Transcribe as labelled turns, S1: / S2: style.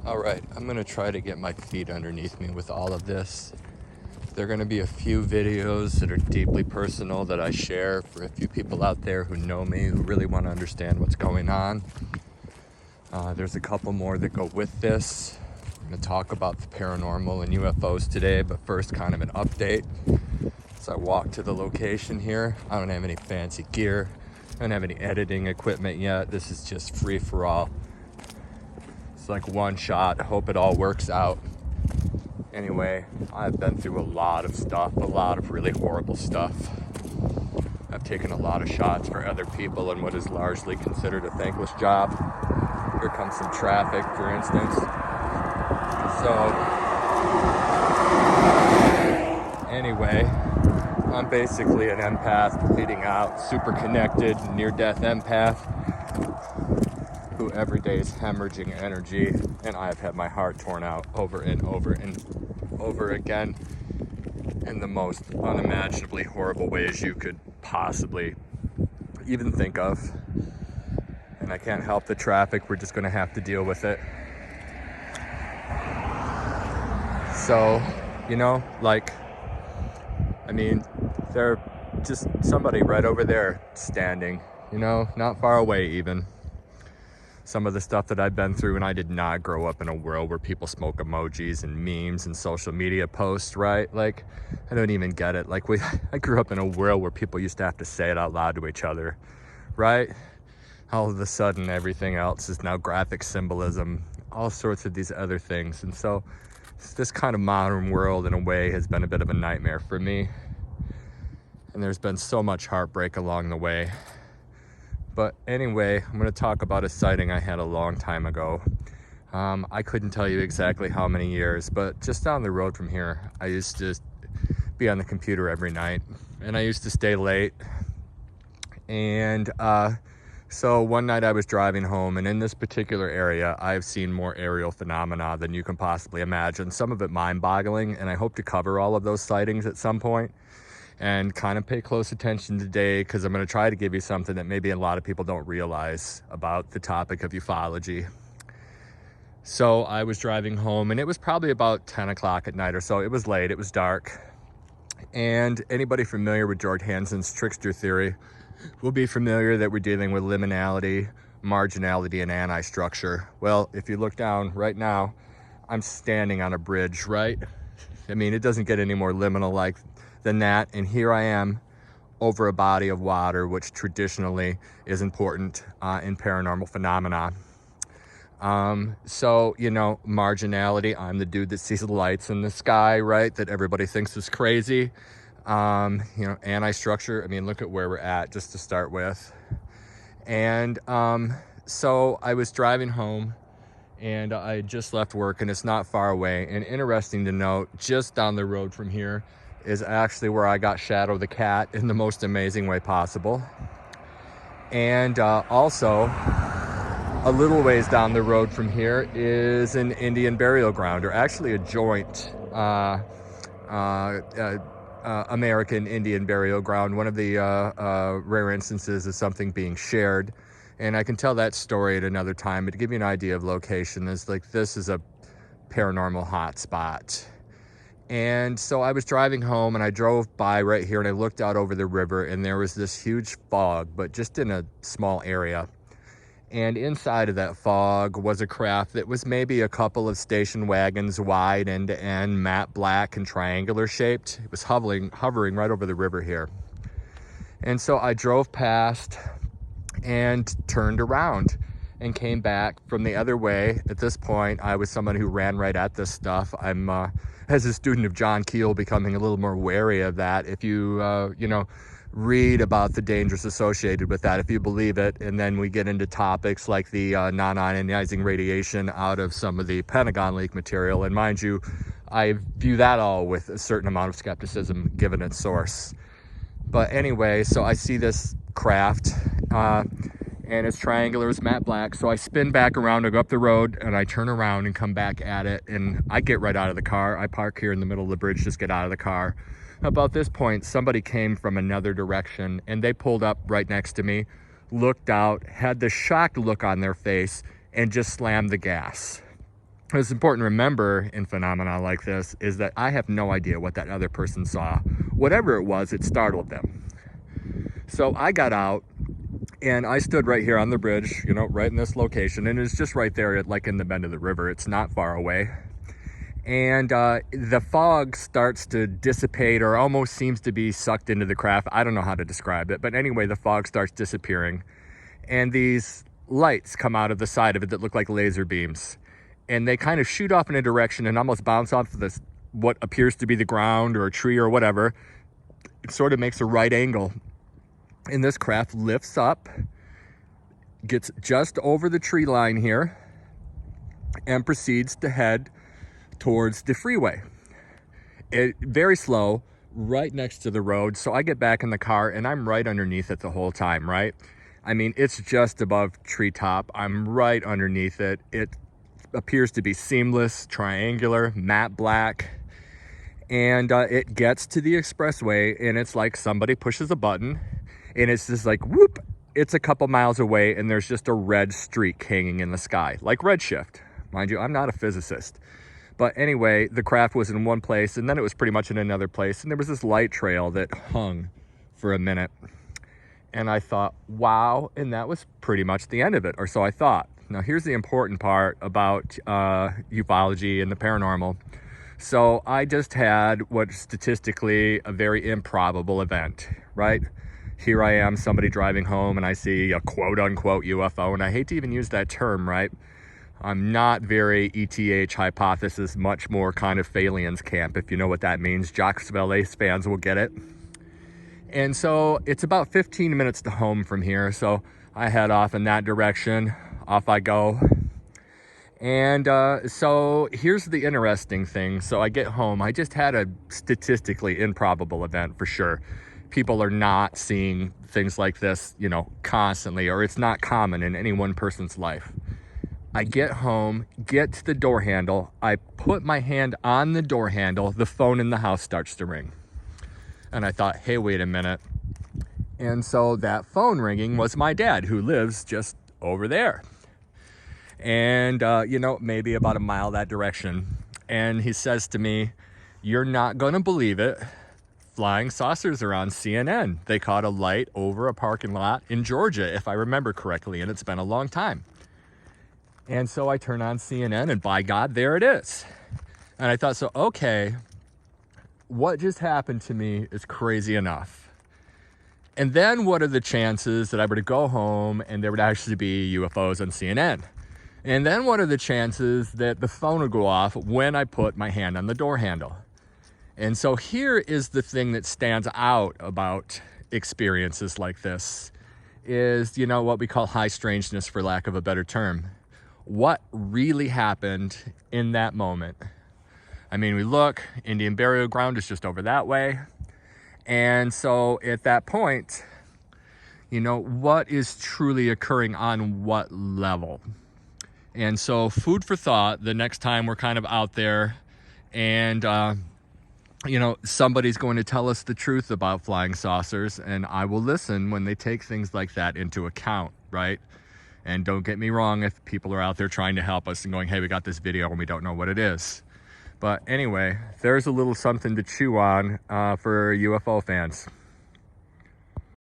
S1: All right, I'm gonna try to get my feet underneath me with all of this. There are gonna be a few videos that are deeply personal that I share for a few people out there who know me, who really wanna understand what's going on. There's a couple more that go with this. I'm gonna talk about the paranormal and UFOs today, but first kind of an update. So I walk to the location here. I don't have any fancy gear. I don't have any editing equipment yet. This is just free for all. It's like one shot, hope it all works out. Anyway, I've been through a lot of stuff, a lot of really horrible stuff. I've taken a lot of shots for other people in what is largely considered a thankless job. Here comes some traffic, for instance. So, anyway, I'm basically an empath, bleeding out, super connected, near-death empath, who every day is hemorrhaging energy, and I've had my heart torn out over and over and over again in the most unimaginably horrible ways you could possibly even think of. And I can't help the traffic, we're just gonna have to deal with it. So, you know, like, I mean, they're just somebody right over there standing, you know, not far away even. Some of the stuff that I've been through, and I did not grow up in a world where people smoke emojis and memes and social media posts, right? Like, I don't even get it. Like, I grew up in a world where people used to have to say it out loud to each other, right? All of a sudden, everything else is now graphic symbolism, all sorts of these other things. And so this kind of modern world, in a way, has been a bit of a nightmare for me. And there's been so much heartbreak along the way. But anyway, I'm going to talk about a sighting I had a long time ago. I couldn't tell you exactly how many years, but just down the road from here, I used to be on the computer every night, and I used to stay late. And so one night I was driving home, and in this particular area, I've seen more aerial phenomena than you can possibly imagine. Some of it mind-boggling, and I hope to cover all of those sightings at some point. And kind of pay close attention today, because I'm going to try to give you something that maybe a lot of people don't realize about the topic of ufology. So I was driving home, and it was probably about 10 o'clock at night or so. It was late, it was dark. And anybody familiar with George Hansen's trickster theory will be familiar that we're dealing with liminality, marginality, and anti-structure. Well, if you look down right now, I'm standing on a bridge, right? I mean, it doesn't get any more liminal than that, and here I am over a body of water, which traditionally is important in paranormal phenomena. So, you know, marginality, I'm the dude that sees the lights in the sky, right, that everybody thinks is crazy. You know, anti-structure, I mean, look at where we're at, just to start with. And so I was driving home, and I just left work, and it's not far away. And interesting to note, just down the road from here is actually where I got Shadow the cat in the most amazing way possible. And also, a little ways down the road from here is an Indian burial ground, or actually a joint American Indian burial ground, one of the rare instances of something being shared. And I can tell that story at another time, but to give you an idea of location, this is a paranormal hotspot. And so I was driving home, and I drove by right here, and I looked out over the river, and there was this huge fog, but just in a small area. And inside of that fog was a craft that was maybe a couple of station wagons wide, end to end, matte black and triangular shaped. It was hovering right over the river here. And so I drove past and turned around and came back from the other way. At this point, I was someone who ran right at this stuff. I'm, as a student of John Keel, becoming a little more wary of that. If you, you know, read about the dangers associated with that, if you believe it, and then we get into topics like the non-ionizing radiation out of some of the Pentagon leak material. And mind you, I view that all with a certain amount of skepticism given its source. But anyway, so I see this craft, and it's triangular, it's matte black. So I spin back around, I go up the road, and I turn around and come back at it, and I get right out of the car. I park here in the middle of the bridge, just get out of the car. About this point, somebody came from another direction, and they pulled up right next to me, looked out, had the shocked look on their face, and just slammed the gas. It's important to remember in phenomena like this is that I have no idea what that other person saw. Whatever it was, it startled them. So I got out and I stood right here on the bridge, you know, right in this location, and it's just right there, like in the bend of the river. It's not far away. And the fog starts to dissipate, or almost seems to be sucked into the craft. I don't know how to describe it, but anyway, the fog starts disappearing, and these lights come out of the side of it that look like laser beams, and they kind of shoot off in a direction and almost bounce off of this, what appears to be the ground or a tree or whatever. It sort of makes a right angle, and this craft lifts up, gets just over the tree line here, and proceeds to head towards the freeway. Very slow, right next to the road. So I get back in the car and I'm right underneath it the whole time, right? I mean, it's just above treetop. I'm right underneath it. It appears to be seamless, triangular, matte black. And it gets to the expressway and it's like somebody pushes a button and it's just like, whoop, it's a couple miles away and there's just a red streak hanging in the sky, like redshift. Mind you, I'm not a physicist. But anyway, the craft was in one place and then it was pretty much in another place. And there was this light trail that hung for a minute. And I thought, wow, and that was pretty much the end of it, or so I thought. Now, here's the important part about ufology and the paranormal. So I just had what's statistically a very improbable event, right? Here I am, somebody driving home, and I see a quote-unquote UFO, and I hate to even use that term, right? I'm not very ETH hypothesis, much more kind of Phalians camp, if you know what that means. Jacques Vallée fans will get it. And so it's about 15 minutes to home from here. So I head off in that direction. Off I go. And so here's the interesting thing. So I get home. I just had a statistically improbable event for sure. People are not seeing things like this, you know, constantly, or it's not common in any one person's life. I get home, get to the door handle. I put my hand on the door handle. The phone in the house starts to ring. And I thought, hey, wait a minute. And so that phone ringing was my dad, who lives just over there. And, you know, maybe about a mile that direction. And he says to me, you're not going to believe it. Flying saucers are on CNN. They caught a light over a parking lot in Georgia, if I remember correctly. And it's been a long time. And so I turn on CNN and by God, there it is. And I thought, so, okay, what just happened to me is crazy enough. And then what are the chances that I were to go home and there would actually be UFOs on CNN? And then what are the chances that the phone would go off when I put my hand on the door handle? And so here is the thing that stands out about experiences like this is, you know, what we call high strangeness, for lack of a better term. What really happened in that moment? I mean, we look, Indian burial ground is just over that way. And so at that point, you know, what is truly occurring on what level? And so food for thought, the next time we're kind of out there and, you know, somebody's going to tell us the truth about flying saucers, and I will listen when they take things like that into account, right? And don't get me wrong if people are out there trying to help us and going, hey, we got this video and we don't know what it is. But anyway, there's a little something to chew on for UFO fans.